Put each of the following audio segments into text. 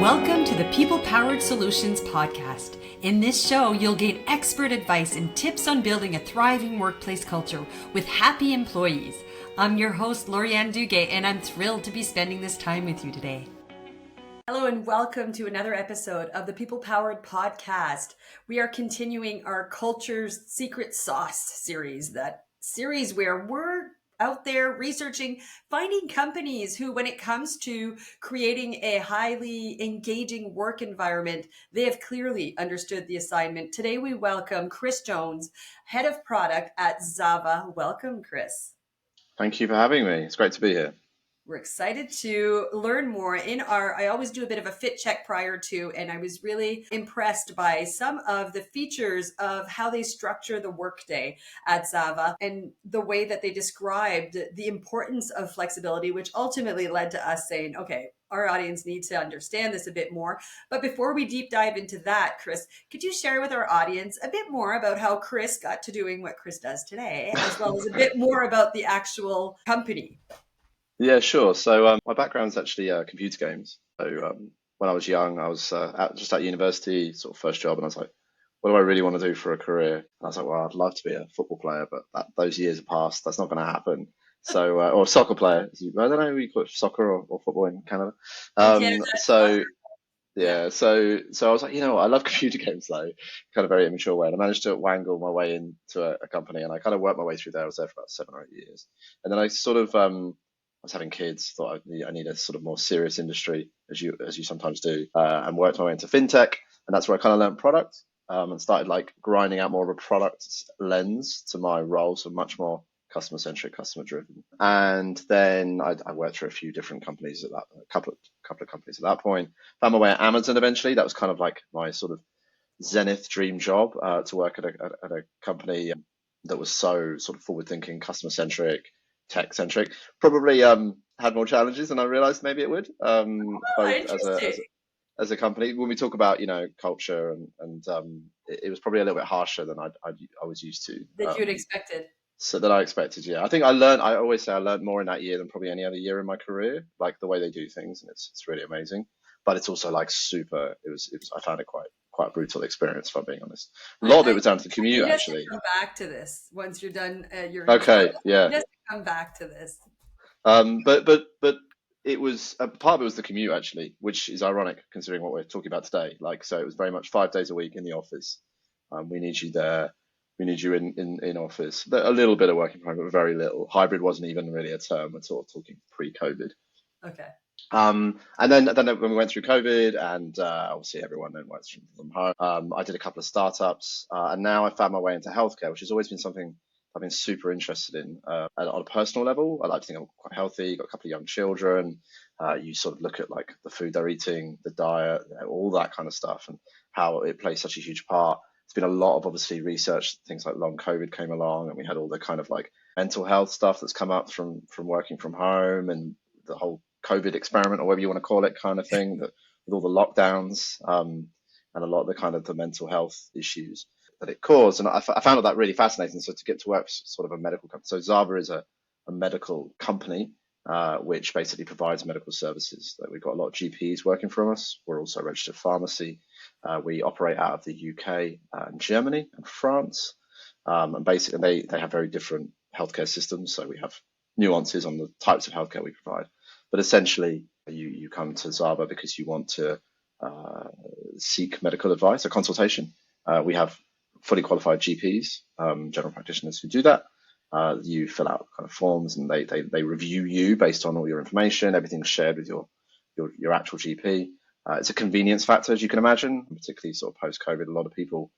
Welcome to the People Powered Solutions podcast. In this show, you'll gain expert advice and tips on building a thriving workplace culture with happy employees. I'm your host, Lorianne Duguay, and I'm thrilled to be spending this time with you today. Hello and welcome to another episode of the People Powered podcast. We are continuing our Culture's Secret Sauce series, that series where we're out there researching, finding companies who, when it comes to creating a highly engaging work environment, they have clearly understood the assignment. Today, we welcome Kris Jones, Head of Product at ZAVA. Welcome, Kris. Thank you for having me. It's great to be here. We're excited to learn more. I always do a bit of a fit check prior to, and I was really impressed by some of the features of how they structure the workday at ZAVA and the way that they described the importance of flexibility, which ultimately led to us saying, okay, our audience needs to understand this a bit more. But before we deep dive into that, Kris, could you share with our audience a bit more about how Kris got to doing what Kris does today, as well as a bit more about the actual company? Yeah, sure. So my background's actually computer games. So when I was young, I was just at university, sort of first job, and I was like, what do I really want to do for a career? And I was like, well, I'd love to be a football player, but those years have passed. That's not going to happen. So, or a soccer player. I don't know, we call it soccer or football in Canada. So yeah, so I was like, you know what, I love computer games though, kind of very immature way. And I managed to wangle my way into a company, and I kind of worked my way through there. I was there for about 7 or 8 years. And then I sort of I was having kids, thought I need a sort of more serious industry, as you sometimes do, and worked my way into fintech, and that's where I kind of learned product, and started like grinding out more of a product lens to my role, so much more customer centric, customer driven. And then I worked for a few different companies at that, a couple of companies at that point. Found my way at Amazon eventually. That was kind of like my sort of zenith dream job, to work at a company that was so sort of forward thinking, customer centric, tech centric. Probably had more challenges than I realized maybe it would, both as a company. When we talk about culture and it was probably a little bit harsher than I was used to, That you'd expected. so that I expected. Yeah, I think I always say I learned more in that year than probably any other year in my career, like the way they do things, and it's really amazing. But it's also like super, it was I found it quite a brutal experience, if I'm being honest. A lot of it was down to the commute, actually. Come back to this once you're done. Okay, yeah. Just come back to this. But it was part of it was the commute, actually, which is ironic considering what we're talking about today. Like, so it was very much 5 days a week in the office. We need you there. We need you in office. A little bit of working from home, but very little. Hybrid wasn't even really a term. We're sort of talking pre-COVID. Okay. And then when we went through COVID, and obviously everyone then works from home, I did a couple of startups, and now I found my way into healthcare, which has always been something I've been super interested in, on a personal level. I like to think I'm quite healthy, got a couple of young children. You sort of look at like the food they're eating, the diet, all that kind of stuff, and how it plays such a huge part. There's been a lot of obviously research, things like long COVID came along, and we had all the kind of like mental health stuff that's come up from working from home, and the whole COVID experiment, or whatever you want to call it, kind of thing, that with all the lockdowns, and a lot of the kind of the mental health issues that it caused. And I found all that really fascinating. So to get to work for sort of a medical company. So ZAVA is a medical company, which basically provides medical services. We've got a lot of GPs working for us. We're also a registered pharmacy. We operate out of the UK and Germany and France. And basically they have very different healthcare systems. So we have nuances on the types of healthcare we provide. But essentially, you come to ZAVA because you want to seek medical advice, a consultation. We have fully qualified GPs, general practitioners, who do that. You fill out kind of forms, and they review you based on all your information. Everything's shared with your actual GP. It's a convenience factor, as you can imagine, particularly sort of post-COVID. A lot of people,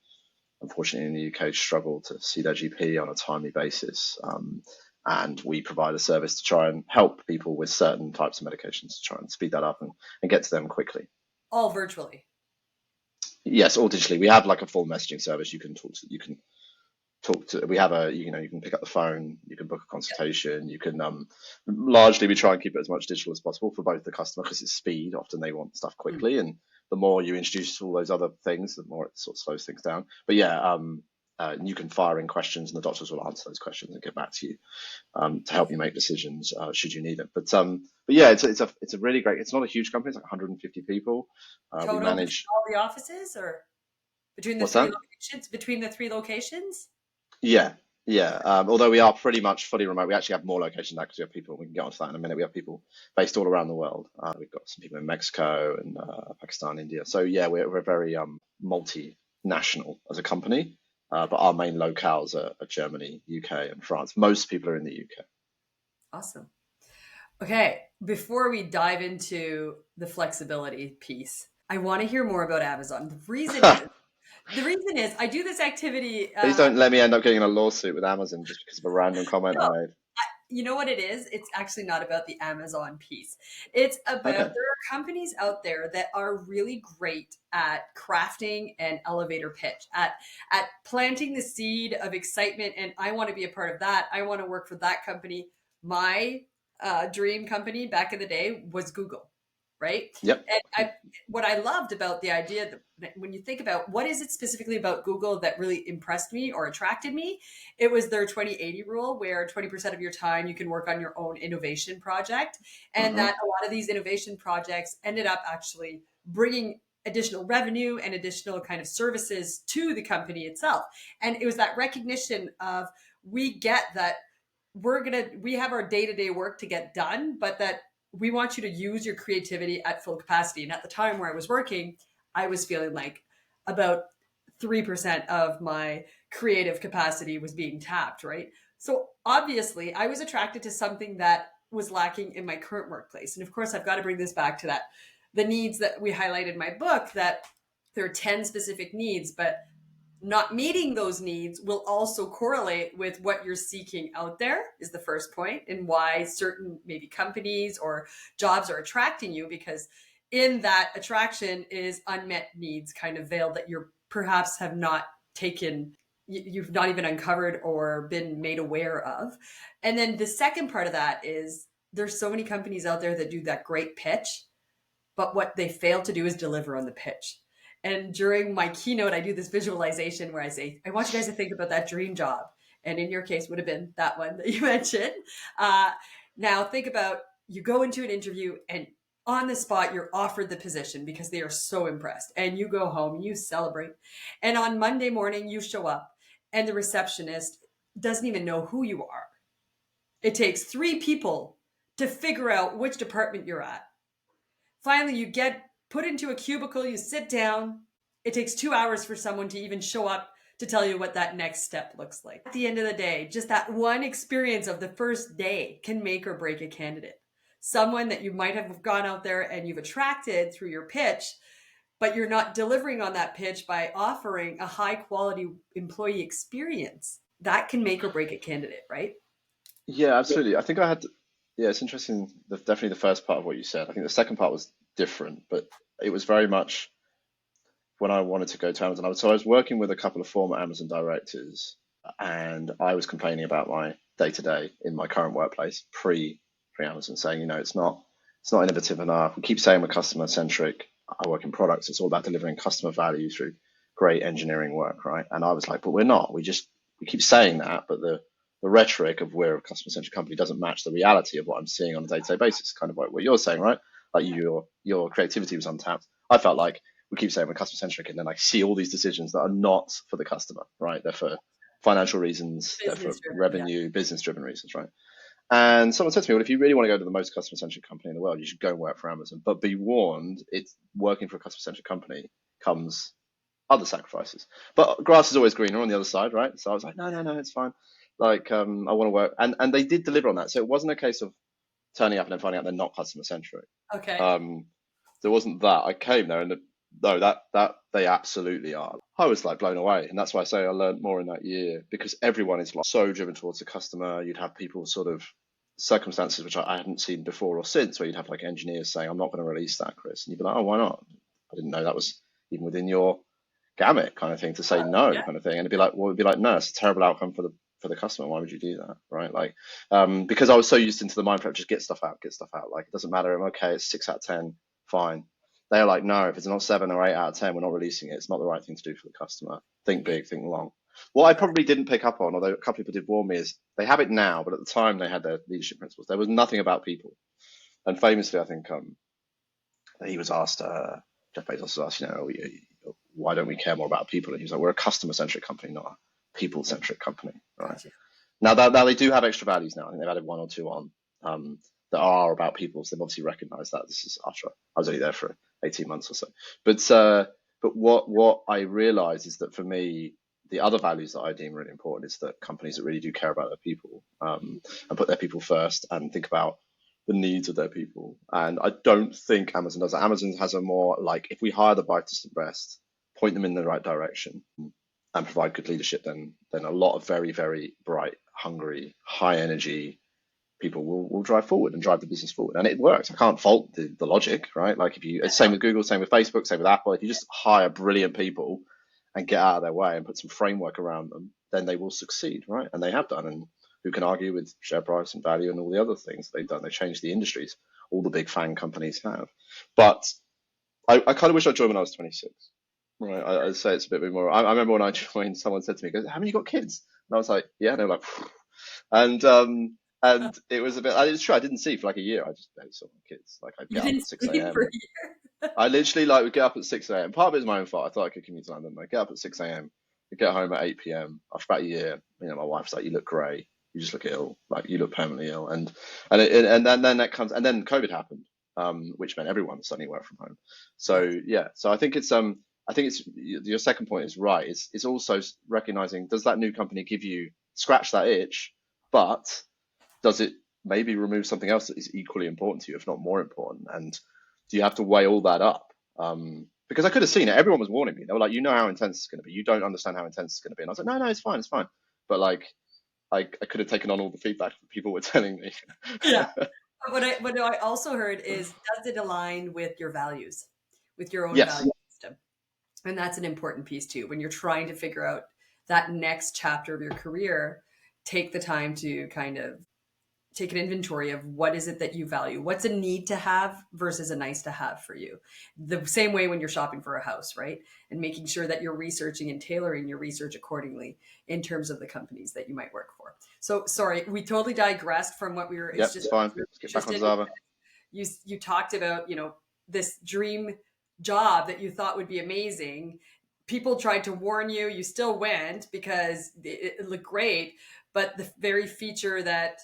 unfortunately, in the UK struggle to see their GP on a timely basis. And we provide a service to try and help people with certain types of medications to try and speed that up and get to them quickly. All virtually. Yes, all digitally. We have like a full messaging service. You can talk to. We have you can pick up the phone. You can book a consultation. You can largely we try and keep it as much digital as possible for both the customer, because it's speed. Often they want stuff quickly, and the more you introduce all those other things, the more it sort of slows things down. But yeah, you can fire in questions, and the doctors will answer those questions and get back to you to help you make decisions should you need it. But yeah, it's a really great. It's not a huge company. It's like 150 people. We Total between manage. all the offices, or between the What's three that? locations? Between the three locations? Yeah, yeah. Although we are pretty much fully remote, we actually have more locations now because we have people. We can get onto that in a minute. We have people based all around the world. We've got some people in Mexico and Pakistan, India. So yeah, we're very multinational as a company. But our main locales are Germany, UK, and France. Most people are in the UK. Awesome. Okay, before we dive into the flexibility piece, I want to hear more about Amazon. The reason is I do this activity. Please don't let me end up getting in a lawsuit with Amazon just because of a random comment I No, made. you know what it is? It's actually not about the Amazon piece. It's about there Okay. are companies out there that are really great at crafting an elevator pitch, at planting the seed of excitement, and I want to be a part of that. I want to work for that company. My dream company back in the day was Google, right? Yep. And what I loved about the idea that when you think about what is it specifically about Google that really impressed me or attracted me, it was their 20/80 rule, where 20% of your time you can work on your own innovation project. And Hmm. that a lot of these innovation projects ended up actually bringing additional revenue and additional kind of services to the company itself. And it was that recognition of, we get that we have our day-to-day work to get done, but that we want you to use your creativity at full capacity. And at the time where I was working, I was feeling like about 3% of my creative capacity was being tapped, right? So obviously, I was attracted to something that was lacking in my current workplace. And of course, I've got to bring this back to that the needs that we highlight in my book, that there are 10 specific needs, but not meeting those needs will also correlate with what you're seeking out there, is the first point, and why certain maybe companies or jobs are attracting you, because in that attraction is unmet needs kind of veiled that you're perhaps have not taken, you've not even uncovered or been made aware of. And then the second part of that is, there's so many companies out there that do that great pitch, but what they fail to do is deliver on the pitch. And during my keynote, I do this visualization where I say, I want you guys to think about that dream job. And in your case, would have been that one that you mentioned. Now, think about, you go into an interview and on the spot, you're offered the position because they are so impressed. And you go home and you celebrate. And on Monday morning, you show up and the receptionist doesn't even know who you are. It takes 3 people to figure out which department you're at. Finally, you get put into a cubicle, you sit down. It takes 2 hours for someone to even show up to tell you what that next step looks like. At the end of the day, just that one experience of the first day can make or break a candidate. Someone that you might have gone out there and you've attracted through your pitch, but you're not delivering on that pitch by offering a high quality employee experience. That can make or break a candidate, right? Yeah, absolutely. I think I had. Yeah, it's interesting. Definitely the first part of what you said. I think the second part was different, but it was very much when I wanted to go to Amazon. So I was working with a couple of former Amazon directors, and I was complaining about my day to day in my current workplace pre Amazon, saying, it's not innovative enough. We keep saying we're customer centric. I work in products. It's all about delivering customer value through great engineering work, right? And I was like, but we're not. We keep saying that, but the rhetoric of we're a customer centric company doesn't match the reality of what I'm seeing on a day to day basis. Kind of like what you're saying, right? Like your creativity was untapped. I felt like we keep saying we're customer centric, and then I see all these decisions that are not for the customer, right? They're for financial reasons, they're for Business driven, yeah. revenue, business driven reasons, right? And someone said to me, well, if you really want to go to the most customer centric company in the world, you should go and work for Amazon. But be warned, it's working for a customer centric company comes other sacrifices. But grass is always greener on the other side, right? So I was like, no, it's fine. Like, I want to work. And they did deliver on that. So it wasn't a case of turning up and then finding out they're not customer centric. Okay. There wasn't that. I came there and no, that they absolutely are. I was like blown away. And that's why I say I learned more in that year, because everyone is like so driven towards the customer. You'd have people sort of circumstances which I hadn't seen before or since, where you'd have like engineers saying, I'm not going to release that, Kris. And you'd be like, oh, why not? I didn't know that was even within your gamut kind of thing to say no Yeah. kind of thing. And it'd be like, no, it's a terrible outcome for the customer. Why would you do that? Right. Like, because I was so used into the mind frame of just get stuff out. Like, it doesn't matter. I'm okay. It's 6 out of 10. Fine. They're like, no, if it's not 7 or 8 out of 10, we're not releasing it. It's not the right thing to do for the customer. Think big, think long. What I probably didn't pick up on, although a couple of people did warn me, is they have it now, but at the time they had their leadership principles. There was nothing about people. And famously, I think he was asked, Jeff Bezos was asked, why don't we care more about people? And he was like, we're a customer-centric company, not a people-centric company, right? Gotcha. Now they do have extra values now. I think they've added one or two on that are about people. So they've obviously recognised that. This is after I was only there for 18 months or so. But what I realise is that for me, the other values that I deem really important is that companies that really do care about their people and put their people first and think about the needs of their people. And I don't think Amazon does that. Amazon has a more like, if we hire the brightest and best, point them in the right direction and provide good leadership, then a lot of very, very bright, hungry, high energy people will drive forward and drive the business forward. And it works. I can't fault the logic, right? Like it's same with Google, same with Facebook, same with Apple. If you just hire brilliant people and get out of their way and put some framework around them, then they will succeed, right? And they have done. And who can argue with share price and value and all the other things they've done? They changed the industries. All the big FANG companies have. But I kind of wish I joined when I was 26. Right, I'd say it's a bit more. I remember when I joined, someone said to me, "Haven't you got kids?" And I was like, "Yeah." And they were like, phew. And it was a bit. It's true. I didn't see for like a year. I just barely saw my kids. Like I'd You get up didn't at 6 sleep a.m. for a year. I literally would get up at 6 a.m. Part of it is my own fault. I thought I could commute to London. I get up at 6 a.m. I get home at 8 p.m. After about a year, my wife's like, "You look grey. You just look ill. Like you look permanently ill." And then that comes, and then COVID happened, which meant everyone suddenly worked from home. So yeah. So I think it's your second point is right. It's also recognizing, does that new company give you scratch that itch, but does it maybe remove something else that is equally important to you, if not more important? And do you have to weigh all that up? Because I could have seen it. Everyone was warning me. They were like, how intense it's going to be. You don't understand how intense it's going to be. And I was like, no, it's fine, it's fine. But like, I could have taken on all the feedback that people were telling me. Yeah. What I also heard is, does it align with your values, with your own Yes. value system? And that's an important piece too. When you're trying to figure out that next chapter of your career, take the time to kind of take an inventory of what is it that you value, what's a need to have versus a nice to have for you. The same way when you're shopping for a house, right? And making sure that you're researching and tailoring your research accordingly in terms of the companies that you might work for. So sorry, we totally digressed from what we were. Yep, it's fine. Let's get back on ZAVA. You talked about, this dream job that you thought would be amazing. People tried to warn you. You still went because it looked great, but the very feature that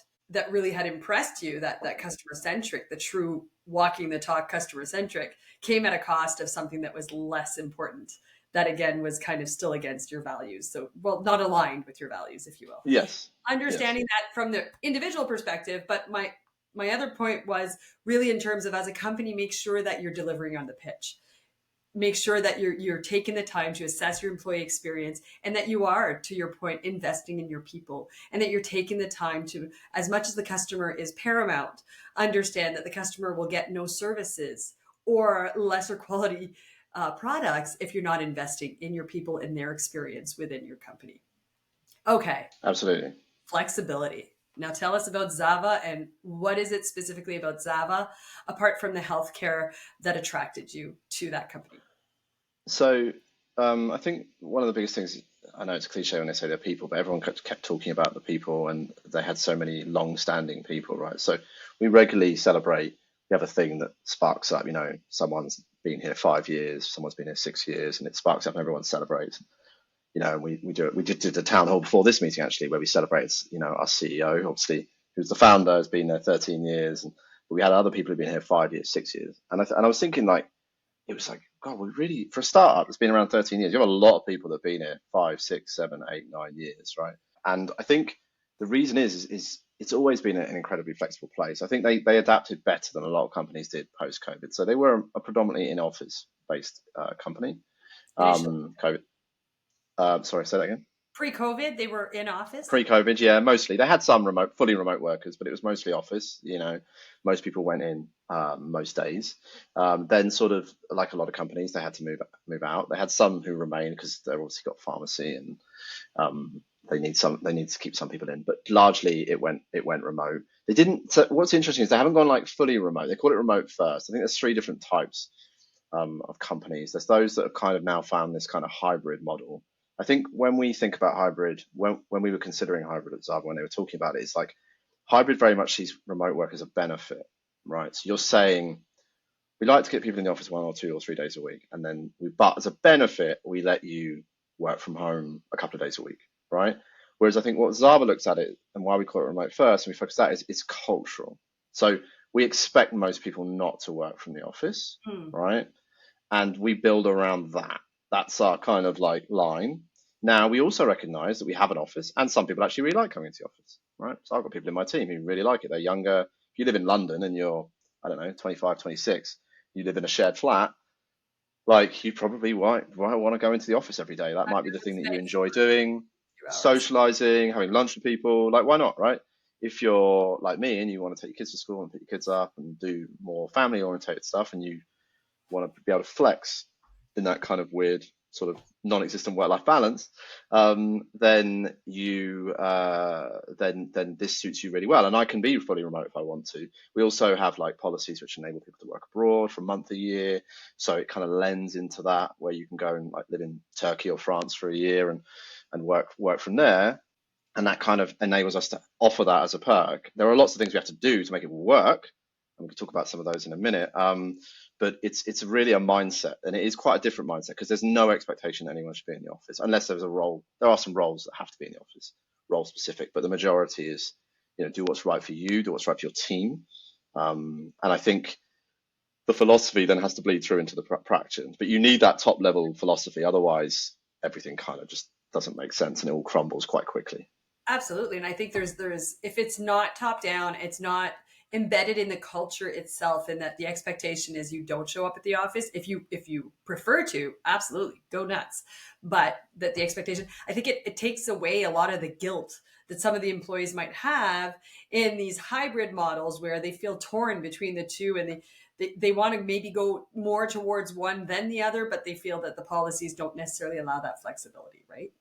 really had impressed you, that customer centric, the true walking the talk customer centric, came at a cost of something that was less important. That again was kind of still against your values. So, well, not aligned with your values, if you will. Yes. Understanding that from the individual perspective, but my other point was really in terms of, as a company, make sure that you're delivering on the pitch. Make sure that you're taking the time to assess your employee experience, and that you are, to your point, investing in your people, and that you're taking the time to, as much as the customer is paramount, understand that the customer will get no services or lesser quality products if you're not investing in your people and their experience within your company. Okay. Absolutely. Flexibility. Now tell us about ZAVA, and what is it specifically about ZAVA, apart from the healthcare, that attracted you to that company? So I think one of the biggest things, I know it's a cliche when they say they're people, but everyone kept talking about the people, and they had so many long-standing people, right? So we regularly celebrate. We have a thing that sparks up, someone's been here 5 years, someone's been here 6 years, and it sparks up and everyone celebrates. We do it. We did a town hall before this meeting, actually, where we celebrated, our CEO, obviously, who's the founder, has been there 13 years. And we had other people who've been here 5 years, 6 years. And I was thinking, it was like, God, we really, for a startup that's been around 13 years, you have a lot of people that have been here 5, 6, 7, 8, 9 years, right? And I think the reason is it's always been an incredibly flexible place. I think they adapted better than a lot of companies did post-COVID. So they were a predominantly in-office-based company. COVID. Sorry, say that again. Pre-COVID, they were in office? Pre-COVID, yeah, mostly. They had some fully remote workers, but it was mostly office. Most people went in most days. Then sort of like a lot of companies, they had to move out. They had some who remained because they've obviously got pharmacy, and they need to keep some people in. But largely it went remote. They didn't. So what's interesting is they haven't gone fully remote. They call it remote first. I think there's 3 different types of companies. There's those that have kind of now found this kind of hybrid model. I think when we think about hybrid, when we were considering hybrid at ZAVA, when they were talking about it, it's like hybrid very much sees remote work as a benefit, right? So you're saying we like to get people in the office 1 or 2 or 3 days a week, and then but as a benefit, we let you work from home a couple of days a week, right? Whereas I think what ZAVA looks at it and why we call it remote first, and we focus that is it's cultural. So we expect most people not to work from the office, right? And we build around that. That's our kind of like line. Now, we also recognize that we have an office, and some people actually really like coming into the office, right? So I've got people in my team who really like it. They're younger. If you live in London and you're, I don't know, 25, 26, you live in a shared flat, like you probably might want to go into the office every day. That might be the thing that you enjoy doing, socializing, having lunch with people. Like, why not, right? If you're like me and you want to take your kids to school and pick your kids up and do more family oriented stuff, and you want to be able to flex in that kind of weird sort of non-existent work-life balance, then you then this suits you really well. And I can be fully remote if I want to. We also have like policies which enable people to work abroad for a month a year, so it kind of lends into that where you can go and like live in Turkey or France for a year and work from there. And that kind of enables us to offer that as a perk. There are lots of things we have to do to make it work, and we can talk about some of those in a minute. But it's really a mindset, and it is quite a different mindset because there's no expectation that anyone should be in the office unless there's a role. There are some roles that have to be in the office, role specific, but the majority is, do what's right for you, do what's right for your team. And I think the philosophy then has to bleed through into the practice, but you need that top level philosophy. Otherwise, everything kind of just doesn't make sense and it all crumbles quite quickly. Absolutely. And I think there's if it's not top down, it's not embedded in the culture itself, and that the expectation is you don't show up at the office. If you prefer to, absolutely go nuts. But that the expectation, I think it takes away a lot of the guilt that some of the employees might have in these hybrid models where they feel torn between the two, and they want to maybe go more towards one than the other, but they feel that the policies don't necessarily allow that flexibility, right?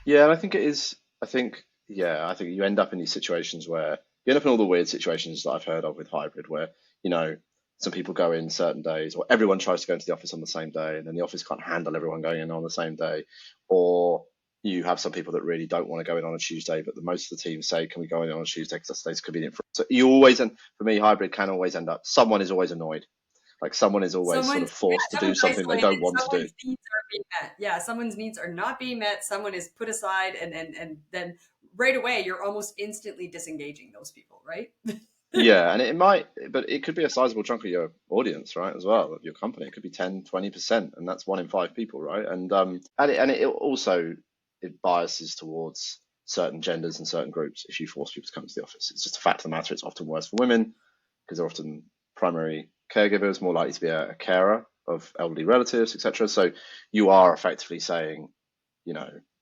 Yeah, and I think it is. I think you end up in these situations where you end up in all the weird situations that I've heard of with hybrid, where you know some people go in certain days, or everyone tries to go into the office on the same day, and then the office can't handle everyone going in on the same day, or you have some people that really don't want to go in on a Tuesday, but most of the team say, "Can we go in on a Tuesday because that's convenient for us?" So you always, and for me, hybrid can always end up. Someone is always annoyed, like someone is always sort of forced to do something they don't want to do. Needs are being met. Yeah, someone's needs are not being met. Someone is put aside, and then right away you're almost instantly disengaging those people, right? Yeah, and it might, but it could be a sizable chunk of your audience, right, as well, of your company. It could be 10, 20%, and that's 1 in 5 people, right? And it also it biases towards certain genders and certain groups if you force people to come to the office. It's just a fact of the matter. It's often worse for women because they're often primary caregivers, more likely to be a carer of elderly relatives, etc. So you are effectively saying,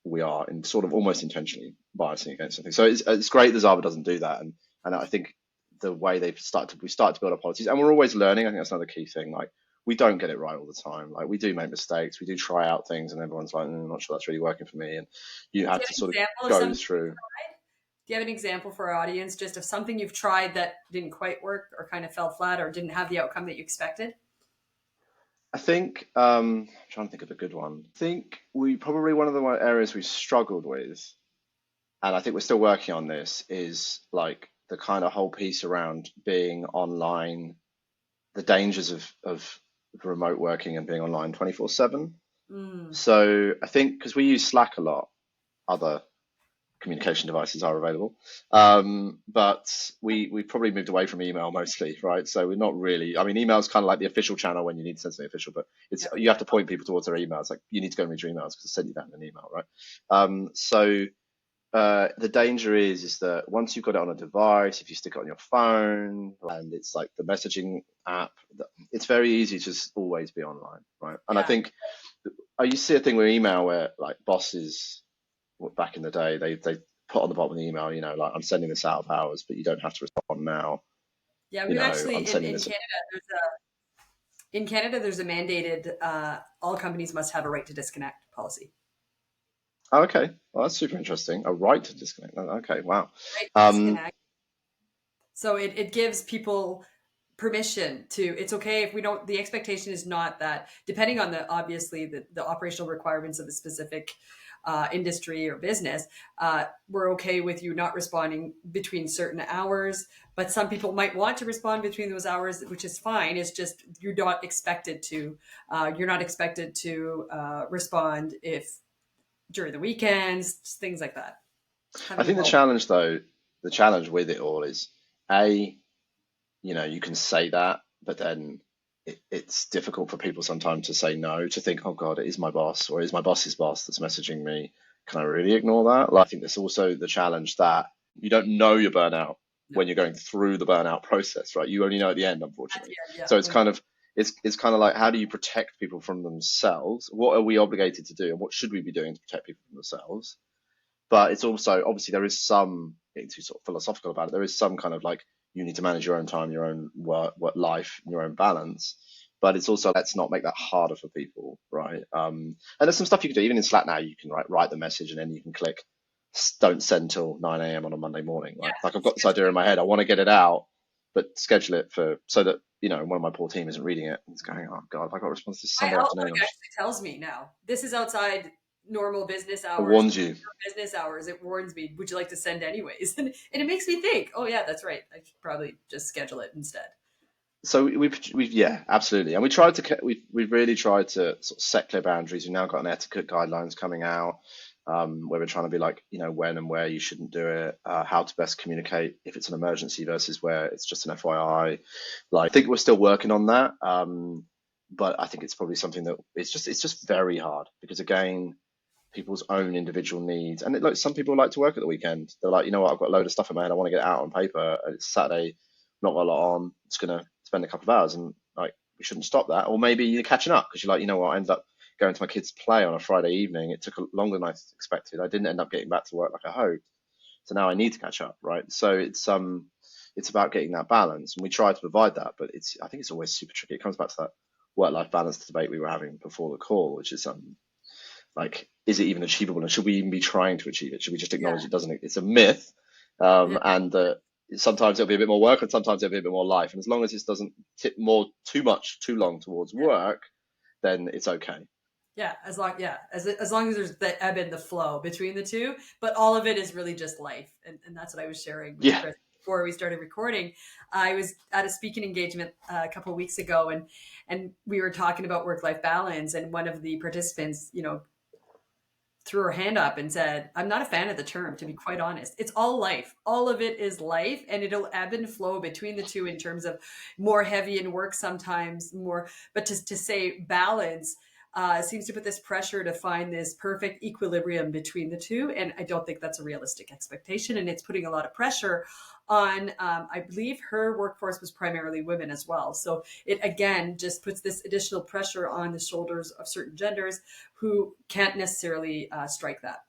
we are in sort of almost intentionally biasing against something. So it's great that ZAVA doesn't do that, and I think the way we start to build our policies, and we're always learning. I think that's another key thing. Like we don't get it right all the time. Like we do make mistakes. We do try out things, and everyone's like, I'm not sure that's really working for me. And you have to sort of go through. Do you have an example for our audience, just of something you've tried that didn't quite work, or kind of fell flat, or didn't have the outcome that you expected? I think I'm trying to think of a good one. I think we probably one of the areas we struggled with, and I think we're still working on this, is like the kind of whole piece around being online, the dangers of remote working and being online 24/7. So I think because we use Slack a lot, other communication devices are available, but we probably moved away from email mostly, right? So we're not really. I mean, email is kind of like the official channel when you need to send something official, but you have to point people towards their emails. Like you need to go and read your emails because I sent you that in an email, right? So the danger is that once you've got it on a device, if you stick it on your phone and it's like the messaging app, it's very easy to just always be online, right? And I think you see a thing with email where like bosses back in the day, they put on the bottom of the email, like I'm sending this out of hours, but you don't have to respond now. Yeah, we actually in Canada there's a mandated all companies must have a right to disconnect policy. Oh, okay. Well, that's super interesting. A right to disconnect. Okay, wow. Right to disconnect. So it gives people permission to, it's okay if we don't, the expectation is not that, depending on obviously the operational requirements of the specific industry or business, we're okay with you not responding between certain hours, but some people might want to respond between those hours, which is fine. It's just you're not expected to respond if during the weekends, things like that. I think the challenge with it all is a, you can say that, but then it's difficult for people sometimes to say no, to think, oh God, it is my boss or it is my boss's boss that's messaging me. Can I really ignore that? Like, I think there's also the challenge that you don't know your burnout when you're going through the burnout process, right? You only know at the end, unfortunately. Yeah. So it's kind of like, how do you protect people from themselves? What are we obligated to do, and what should we be doing to protect people from themselves? But it's also, obviously, there is some, to sort of philosophical about it, there is some kind of like, you need to manage your own time, your own work life, your own balance. But it's also, let's not make that harder for people, right? And there's some stuff you can do. Even in Slack now, you can write the message, and then you can click don't send till 9 a.m. on a Monday morning, right? Like, I've got this idea in my head, I want to get it out, but schedule it so that, one of my poor team isn't reading it. It's going, oh God, if I got a response this Sunday afternoon. Outlook actually tells me now, this is outside normal business hours. It warns you. Business hours. It warns me, would you like to send anyways? And it makes me think, oh yeah, that's right. I should probably just schedule it instead. So we've yeah, absolutely, and we've really tried to sort of set clear boundaries. We've now got an etiquette guidelines coming out, where we're trying to be like, when and where you shouldn't do it, how to best communicate if it's an emergency versus where it's just an FYI. Like, I think we're still working on that, but I think it's probably something that it's just very hard, because again, people's own individual needs, and like, some people like to work at the weekend. They're like, you know what, I've got a load of stuff in my head, I want to get it out on paper. It's Saturday, not got a lot on. It's gonna spend a couple of hours, and like, we shouldn't stop that. Or maybe you're catching up because you're like, you know what, I ended up going to my kids' play on a Friday evening. It took longer than I expected. I didn't end up getting back to work like I hoped. So now I need to catch up, right? So it's about getting that balance, and we try to provide that, but I think it's always super tricky. It comes back to that work-life balance debate we were having before the call, which is like, is it even achievable, and should we even be trying to achieve it? Should we just acknowledge it doesn't? It's a myth, and sometimes it'll be a bit more work, and sometimes it'll be a bit more life. And as long as it doesn't tip too long towards work, then it's okay. Yeah, as long as there's the ebb and the flow between the two, but all of it is really just life, and that's what I was sharing with Kris before we started recording. I was at a speaking engagement a couple of weeks ago, and we were talking about work-life balance, and one of the participants, threw her hand up and said, I'm not a fan of the term, to be quite honest. It's all life. All of it is life, and it'll ebb and flow between the two in terms of more heavy in work sometimes, more, but to say balance seems to put this pressure to find this perfect equilibrium between the two. And I don't think that's a realistic expectation. And it's putting a lot of pressure on, I believe her workforce was primarily women as well. So it, again, just puts this additional pressure on the shoulders of certain genders who can't necessarily strike that.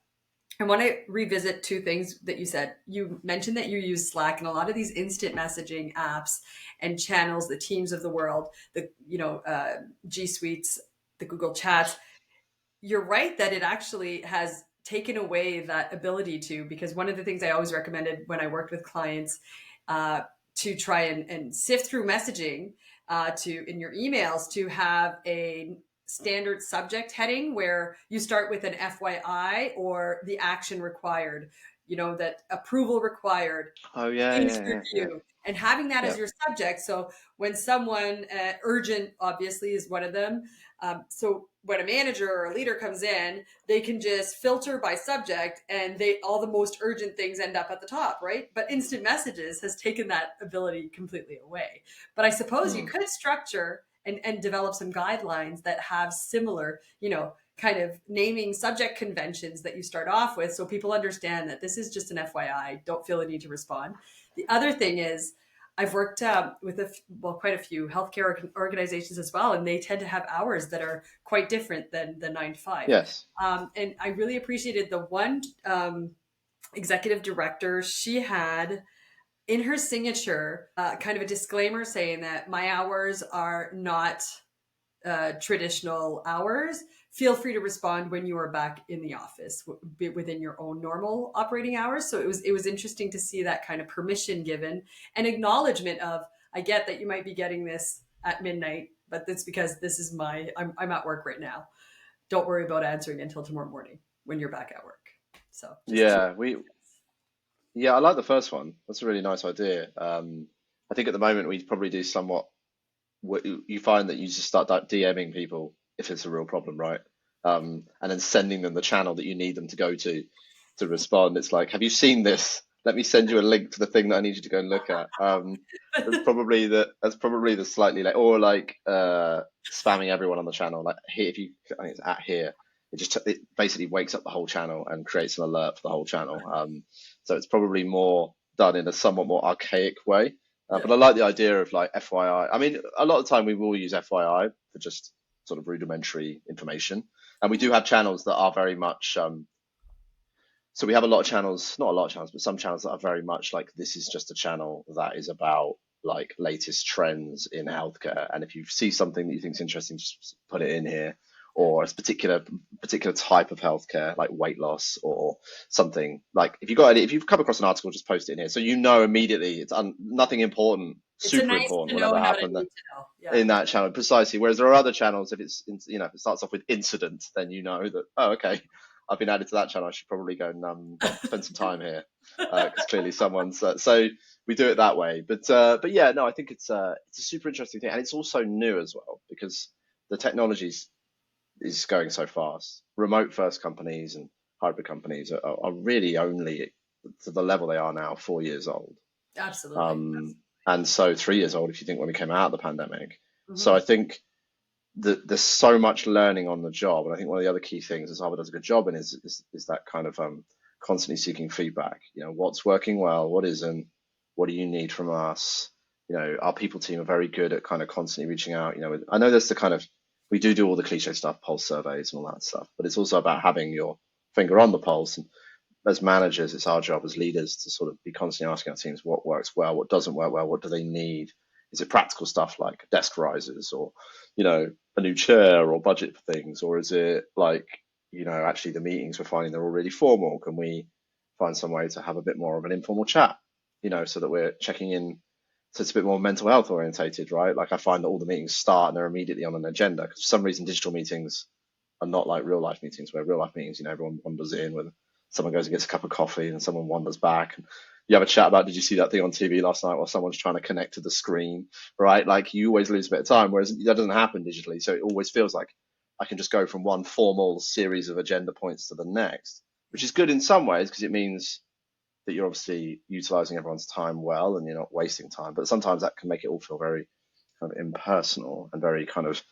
I want to revisit two things that you said. You mentioned that you use Slack, and a lot of these instant messaging apps and channels, the Teams of the world, the G Suites, the Google Chats. You're right that it actually has taken away that ability to, because one of the things I always recommended when I worked with clients to try and sift through messaging in your emails, to have a standard subject heading where you start with an FYI or the action required, that approval required. Oh yeah, review. And having that as your subject. So when someone urgent, obviously, is one of them. So when a manager or a leader comes in, they can just filter by subject, and all the most urgent things end up at the top, right? But instant messages has taken that ability completely away. But I suppose you could structure and develop some guidelines that have similar, kind of naming subject conventions that you start off with, so people understand that this is just an FYI, don't feel the need to respond. The other thing is, I've worked with quite a few healthcare organizations as well, and they tend to have hours that are quite different than the 9 to 5. Yes. And I really appreciated the one executive director. She had in her signature kind of a disclaimer saying that my hours are not traditional hours. Feel free to respond when you are back in the office within your own normal operating hours. So it was interesting to see that kind of permission given and acknowledgement of, I get that you might be getting this at midnight, but that's because this is I'm at work right now. Don't worry about answering until tomorrow morning when you're back at work. So just keep. Yeah, I like the first one. That's a really nice idea. I think at the moment we probably do somewhat. You find that you just start DMing people if it's a real problem, right? And then sending them the channel that you need them to go to respond. It's like, have you seen this? Let me send you a link to the thing that I need you to go and look at. That's probably the slightly like, or like spamming everyone on the channel. Like here, I think it's at here. It basically wakes up the whole channel and creates an alert for the whole channel. So it's probably more done in a somewhat more archaic way. Yeah. But I like the idea of like FYI. I mean, a lot of the time we will use FYI for just sort of rudimentary information. And we do have channels that are very much, so we have a lot of channels, not a lot of channels, but some channels that are very much like, this is just a channel that is about like latest trends in healthcare. And if you see something that you think is interesting, just put it in here. Or a particular type of healthcare, like weight loss or something. Like if you've come across an article, just post it in here, so you know immediately it's nothing important, It's a super nice important, to know whatever how to happened need to know. Yeah. in that channel precisely. Whereas there are other channels, if it's if it starts off with incident, then you know that, oh, okay, I've been added to that channel. I should probably go and spend some time here because clearly someone's. So we do it that way. But yeah, no, I think it's a super interesting thing, and it's also new as well because the technologies is going so fast. Remote first companies and hybrid companies are really only to the level they are now 4 years old. Absolutely. And so 3 years old if you think when we came out of the pandemic. So Mm-hmm. I think that there's so much learning on the job. And I think one of the other key things that ZAVA does a good job in is that kind of constantly seeking feedback. What's working well, what isn't, what do you need from us? Our people team are very good at kind of constantly reaching out. I know there's the kind of, we do all the cliche stuff, pulse surveys and all that stuff, but it's also about having your finger on the pulse. And as managers, it's our job as leaders to sort of be constantly asking our teams what works well, what doesn't work well, what do they need? Is it practical stuff like desk risers or, a new chair or budget for things? Or is it like, actually the meetings we're finding they're all really formal. Can we find some way to have a bit more of an informal chat, so that we're checking in, so it's a bit more mental health orientated, right? Like I find that all the meetings start and they're immediately on an agenda because for some reason digital meetings are not like real life meetings, where real life meetings, everyone wanders in with someone goes and gets a cup of coffee and someone wanders back and you have a chat about, did you see that thing on TV last night while someone's trying to connect to the screen, right? Like you always lose a bit of time, whereas that doesn't happen digitally. So it always feels like I can just go from one formal series of agenda points to the next, which is good in some ways because it means that you're obviously utilizing everyone's time well and you're not wasting time. But sometimes that can make it all feel very kind of impersonal and very kind of,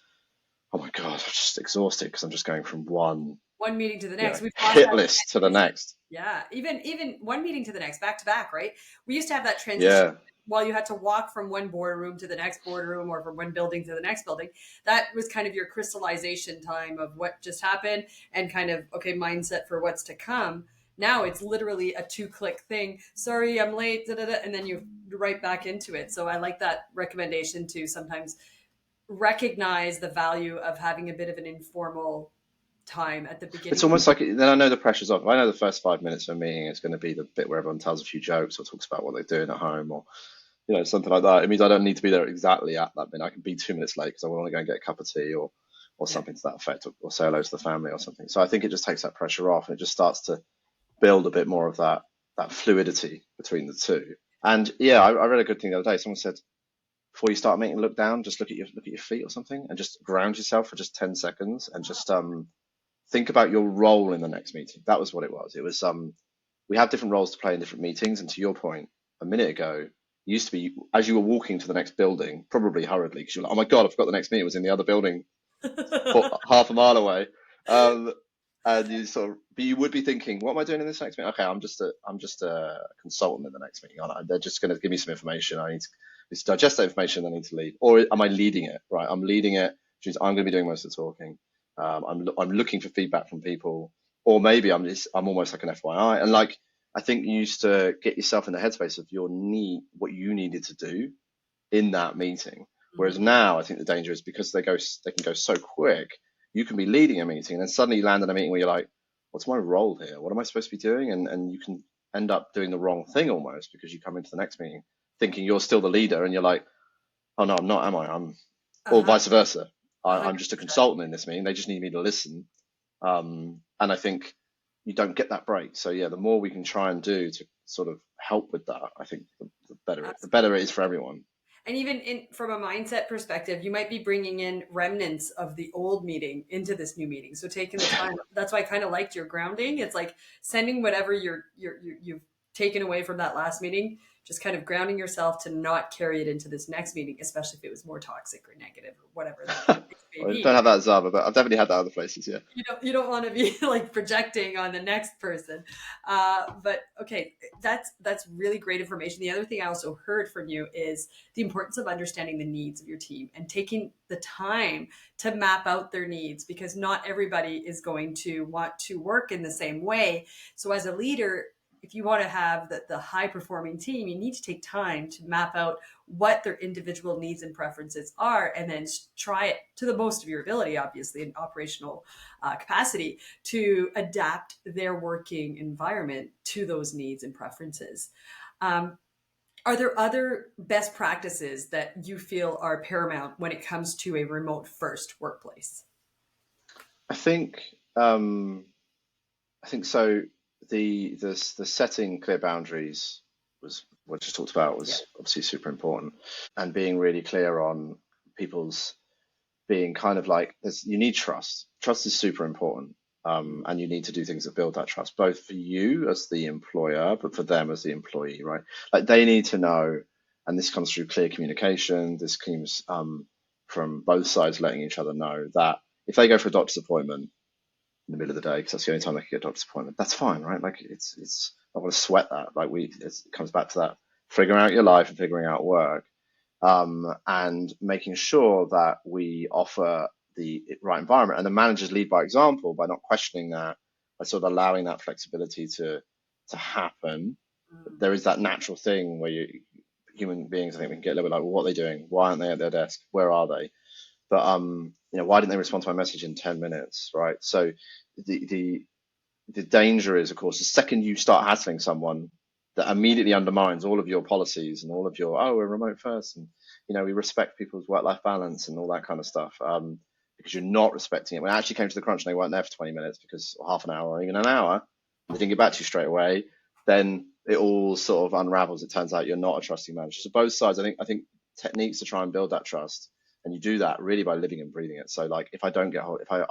oh my God, I'm just exhausted because I'm just going from one meeting to the next. We've lost hit that list to the transition. next. Yeah, even one meeting to the next, back to back, right? We used to have that transition Yeah. while you had to walk from one boardroom to the next boardroom or from one building to the next building. That was kind of your crystallization time of what just happened and kind of, okay, mindset for what's to come. Now it's literally a 2-click thing. Sorry, I'm late, da, da, da, and then you're right back into it. So I like that recommendation to sometimes recognize the value of having a bit of an informal time at the It's beginning. almost like then I know the pressure's off. I know the first 5 minutes of a meeting is going to be the bit where everyone tells a few jokes or talks about what they're doing at home or something like that. It means I don't need to be there exactly at that minute. I can be 2 minutes late because I want to go and get a cup of tea or something to that effect, or say hello to the family or something. So I think it just takes that pressure off and it just starts to build a bit more of that fluidity between the two. And yeah, I read a good thing the other day. Someone said before you start a meeting, look down, just look at your feet or something, and just ground yourself for just 10 seconds and just think about your role in the next meeting. That was what it was. It was we have different roles to play in different meetings. And to your point, a minute ago, it used to be as you were walking to the next building, probably hurriedly, because you're like, oh my God, I forgot the next meeting was in the other building half a mile away. And but you would be thinking, what am I doing in this next meeting? Okay, I'm just a consultant in the next meeting. They're just going to give me some information. I need to digest that information. I need to leave, or am I leading it? Right, I'm leading it, which means I'm going to be doing most of the talking. I'm looking for feedback from people, or maybe I'm almost like an FYI. And like I think you used to get yourself in the headspace of what you needed to do in that meeting. Whereas now I think the danger is because they can go so quick. You can be leading a meeting and then suddenly you land in a meeting where you're like, what's my role here? What am I supposed to be doing? And you can end up doing the wrong thing almost because you come into the next meeting thinking you're still the leader and you're like, oh no, I'm not, am I? Or Uh-huh. vice versa. I'm just a 100%. consultant in this meeting. They just need me to listen. And I think you don't get that break. So yeah, the more we can try and do to sort of help with that, I think the better it is for everyone. And even from a mindset perspective, you might be bringing in remnants of the old meeting into this new meeting. So taking the time, that's why I kind of liked your grounding. It's like sending whatever you've taken away from that last meeting, just kind of grounding yourself to not carry it into this next meeting, especially if it was more toxic or negative or whatever the case may I be. don't have that at ZAVA, but I've definitely had that other places. Yeah. You don't want to be like projecting on the next person. But okay, that's really great information. The other thing I also heard from you is the importance of understanding the needs of your team and taking the time to map out their needs, because not everybody is going to want to work in the same way. So as a leader, if you want to have the high performing team, you need to take time to map out what their individual needs and preferences are, and then try it to the most of your ability, obviously in operational capacity, to adapt their working environment to those needs and preferences. Um, are there other best practices that you feel are paramount when it comes to a remote first workplace? I think um, I think so. The setting clear boundaries was what I just talked about Yeah. was obviously super important, and being really clear on people's being kind of like you need trust. Trust is super important, and you need to do things that build that trust, both for you as the employer, but for them as the employee, right? Like they need to know, and this comes through clear communication. This comes from both sides letting each other know that if they go for a doctor's appointment in the middle of the day because that's the only time they can get a doctor's appointment. That's fine, right? Like it's I want to sweat that. Like it comes back to that figuring out your life and figuring out work, and making sure that we offer the right environment and the managers lead by example by not questioning that, by sort of allowing that flexibility to happen. Mm. There is that natural thing where human beings, I think we can get a little bit like, well, what are they doing? Why aren't they at their desk? Where are they? But why didn't they respond to my message in 10 minutes, right? So the the the danger is, of course, the second you start hassling someone, that immediately undermines all of your policies and all of your, oh, we're remote first, and we respect people's work-life balance and all that kind of stuff. Because you're not respecting it. When it actually came to the crunch and they weren't there for 20 minutes because or half an hour or even an hour, and they didn't get back to you straight away, then it all sort of unravels. It turns out you're not a trusting manager. So both sides, I think techniques to try and build that trust, and you do that really by living and breathing it. So like if I don't get hold, if I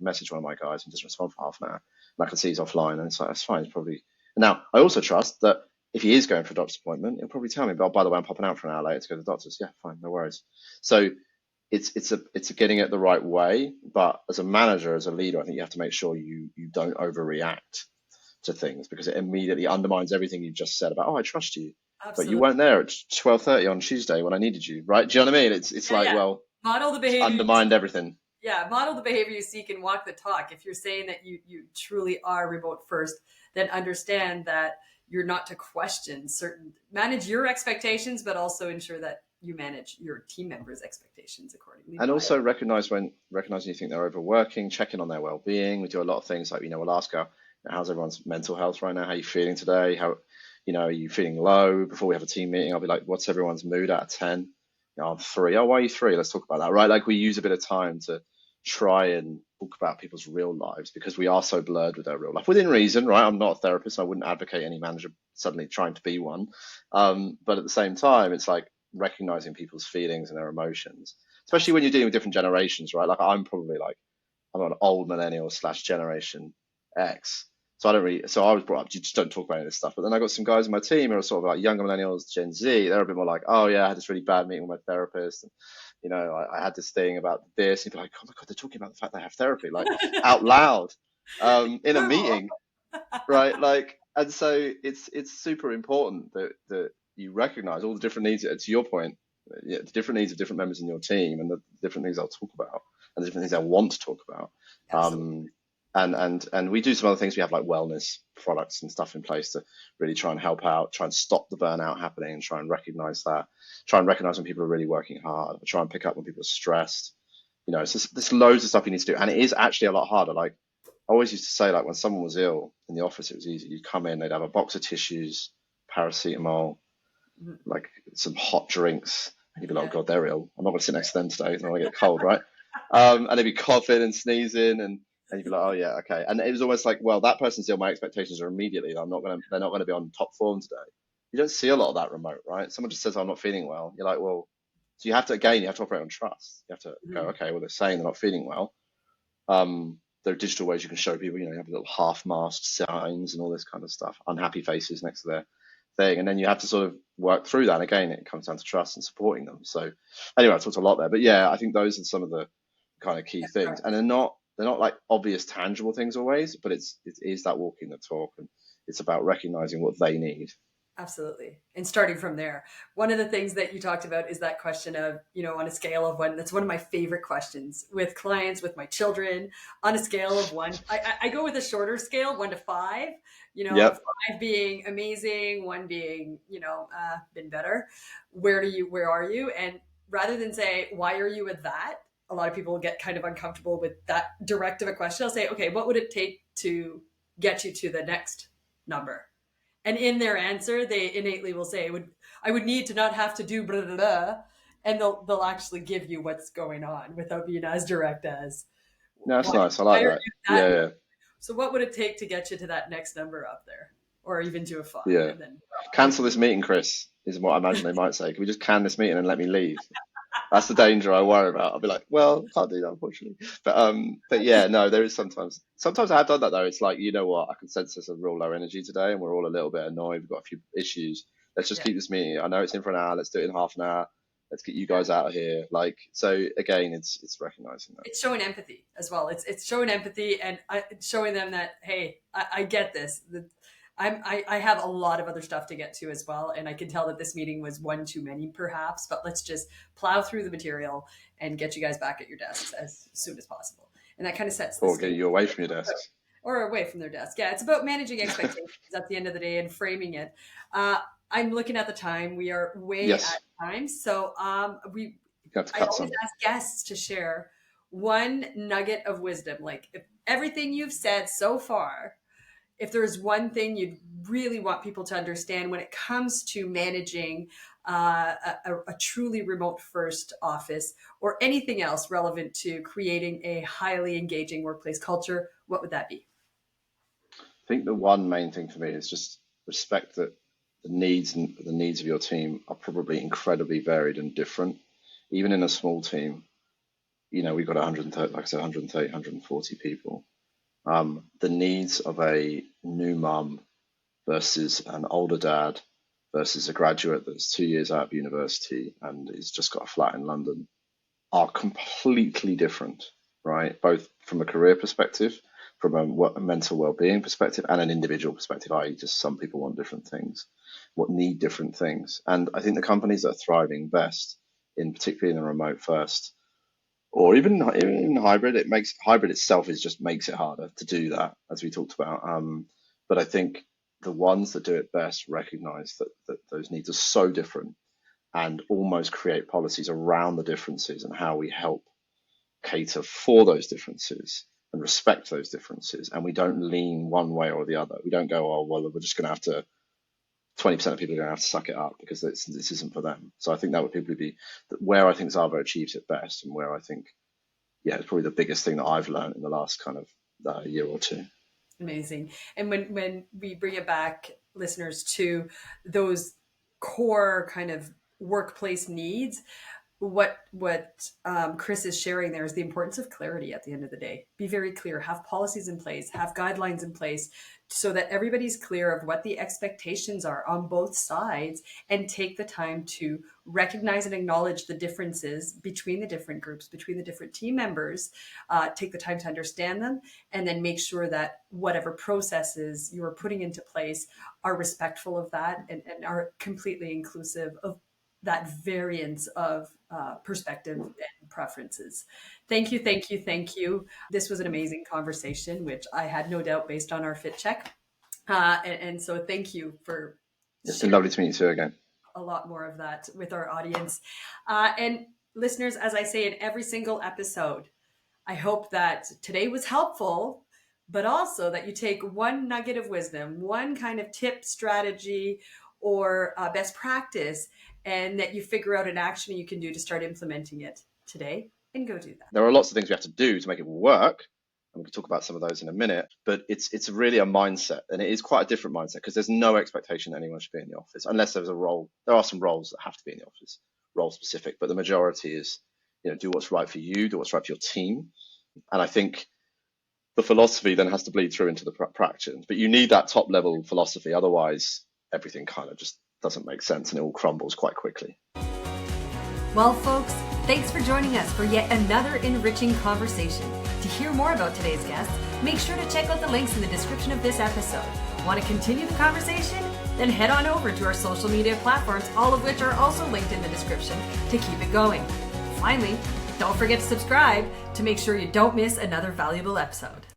message one of my guys and just respond for half an hour, and I can see he's offline, and it's like that's fine. It's probably now I also trust that if he is going for a doctor's appointment, he'll probably tell me, but oh, by the way, I'm popping out for an hour later to go to the doctor's. Yeah, fine, no worries. So it's a getting it the right way, but as a manager, as a leader, I think you have to make sure you don't overreact to things because it immediately undermines everything you've just said about, oh, I trust you, but you Absolutely. weren't there at 12:30 on Tuesday when I needed you, right? Do you know what I mean? It's Yeah, like, yeah. well, Model the it's behavior you undermined everything. Yeah, model the behavior you seek and walk the talk. If you're saying that you truly are remote first, then understand that you're not to question certain, manage your expectations, but also ensure that you manage your team members' expectations accordingly And by also recognizing you think they're overworking, checking on their well-being. We do a lot of things like, we'll ask how's everyone's mental health right now? How are you feeling today? How, are you feeling low? Before we have a team meeting, I'll be like, what's everyone's mood out of 10? I'm 3. Oh, why are you 3? Let's talk about that, right? Like we use a bit of time to try and talk about people's real lives because we are so blurred with their real life within reason, right? I'm not a therapist. I wouldn't advocate any manager suddenly trying to be one. But at the same time, it's like recognizing people's feelings and their emotions, especially when you're dealing with different generations, right? Like I'm an old millennial slash Generation X. So I was brought up, you just don't talk about any of this stuff. But then I got some guys in my team who are sort of like younger millennials, Gen Z. They're a bit more like, oh yeah, I had this really bad meeting with my therapist. And, I had this thing about this. And you'd be like, oh my God, they're talking about the fact they have therapy, like out loud, in a Cool. meeting, right? Like, and so it's super important that you recognize all the different needs. To your point, yeah, the different needs of different members in your team and the different things they'll talk about and the different things they want to talk about. Absolutely. Um, and we do some other things. We have like wellness products and stuff in place to really try and help out, try and stop the burnout happening, and try and recognize that. Try and recognize when people are really working hard. Try and pick up when people are stressed. It's just, there's loads of stuff you need to do, and it is actually a lot harder. Like I always used to say, like when someone was ill in the office, it was easy. You'd come in, they'd have a box of tissues, paracetamol, Mhm. like some hot drinks, And you'd be like, oh Yeah. God, they're ill. I'm not going to sit next to them today. I don't want to get cold, right? And they'd be coughing and sneezing, and you'd be like, oh yeah, okay. And it was almost like, well, that person's ill. My expectations are immediately they're not going to be on top form today. You don't see a lot of that remote, right? Someone just says, I'm not feeling well. You're like, well, so you have to operate on trust. You have to go, Mhm. okay, well, they're saying they're not feeling well. There are digital ways you can show people, you have little half-mast signs and all this kind of stuff, unhappy faces next to their thing, and then you have to sort of work through that. And again, it comes down to trust and supporting them. So anyway, I talked a lot there, but yeah, I think those are some of the kind of key things, and they're not like obvious tangible things always, but it is that walking the talk, and it's about recognizing what they need. Absolutely. And starting from there, one of the things that you talked about is that question of, on a scale of one, that's one of my favorite questions with clients, with my children. On a scale of one, I go with a shorter scale, 1 to 5, Yep. 5 being amazing, one being, been better. Where are you? And rather than say, why are you at that? A lot of people get kind of uncomfortable with that direct of a question. I'll say, okay, what would it take to get you to the next number? And in their answer, they innately will say, I would need to not have to do blah, blah, blah. And they'll actually give you what's going on without being as direct as, No, that's why, nice. I why like are that. you Yeah, that? yeah, So what would it take to get you to that next number up there? Or even to a 5? yeah. And then Cancel this meeting, Chris, is what I imagine they might say. Can we just can this meeting and let me leave? That's the danger I worry about. I'll be like, well, can't do that, unfortunately. But yeah, no, there is sometimes I have done that though. It's like, you know what, I can sense there's a real low energy today, and we're all a little bit annoyed. We've got a few issues. Let's just yeah, keep this meeting. I know it's in for an hour. Let's do it in half an hour. Let's get you guys out of here. Like, so again, it's recognizing that. it's showing empathy as well. It's showing empathy and showing them that, hey, I get this. I have a lot of other stuff to get to as well, and I can tell that this meeting was one too many, perhaps. But let's just plow through the material and get you guys back at your desks as soon as possible. And that kind of sets the Or stage, get you away from your desks. or away from their desk. Yeah, it's about managing expectations at the end of the day and framing it. I'm looking at the time; we are way at Yes, time, so you have to I cut always some. ask guests to share one nugget of wisdom. Like, if everything you've said so far, if there's one thing you'd really want people to understand when it comes to managing a truly remote first office or anything else relevant to creating a highly engaging workplace culture, what would that be? I think the one main thing for me is just respect that the needs of your team are probably incredibly varied and different. Even in a small team, we've got 130, like I said, 130, 140 people. The needs of a new mum versus an older dad versus a graduate that's 2 years out of university and has just got a flat in London are completely different, right? Both from a career perspective, from a mental well-being perspective, and an individual perspective, i.e., just some people want different things, what need different things. And I think the companies that are thriving best, in particularly in the remote first, or even hybrid, hybrid itself is just makes it harder to do that, as we talked about. But I think the ones that do it best recognize that those needs are so different and almost create policies around the differences and how we help cater for those differences and respect those differences. And we don't lean one way or the other. We don't go, oh, well, we're just going to have to, 20% of people are going to have to suck it up because this isn't for them. So I think that would probably be where I think ZAVA achieves it best, and where I think, yeah, it's probably the biggest thing that I've learned in the last kind of year or two. Amazing. And when we bring it back, listeners, to those core kind of workplace needs, what Kris is sharing there is the importance of clarity at the end of the day. Be very clear, have policies in place, have guidelines in place so that everybody's clear of what the expectations are on both sides, and take the time to recognize and acknowledge the differences between the different groups, between the different team members, take the time to understand them, and then make sure that whatever processes you are putting into place are respectful of that, and are completely inclusive of that variance of perspective and preferences. Thank you, thank you, thank you. This was an amazing conversation, which I had no doubt based on our fit check. And so thank you for It's been sharing lovely to meet you too again. a lot more of that with our audience. And listeners, as I say in every single episode, I hope that today was helpful, but also that you take one nugget of wisdom, one kind of tip, strategy, or best practice, and that you figure out an action you can do to start implementing it today, and go do that. There are lots of things we have to do to make it work, and we can talk about some of those in a minute, but it's really a mindset, and it is quite a different mindset because there's no expectation that anyone should be in the office unless there's a role. There are some roles that have to be in the office, role specific, but the majority is, do what's right for you, do what's right for your team. And I think the philosophy then has to bleed through into the practice, but you need that top level philosophy, otherwise everything kind of just doesn't make sense and it all crumbles quite quickly. Well, folks, thanks for joining us for yet another enriching conversation. To hear more about today's guest, make sure to check out the links in the description of this episode. Want to continue the conversation? Then head on over to our social media platforms, all of which are also linked in the description, to keep it going. Finally, don't forget to subscribe to make sure you don't miss another valuable episode.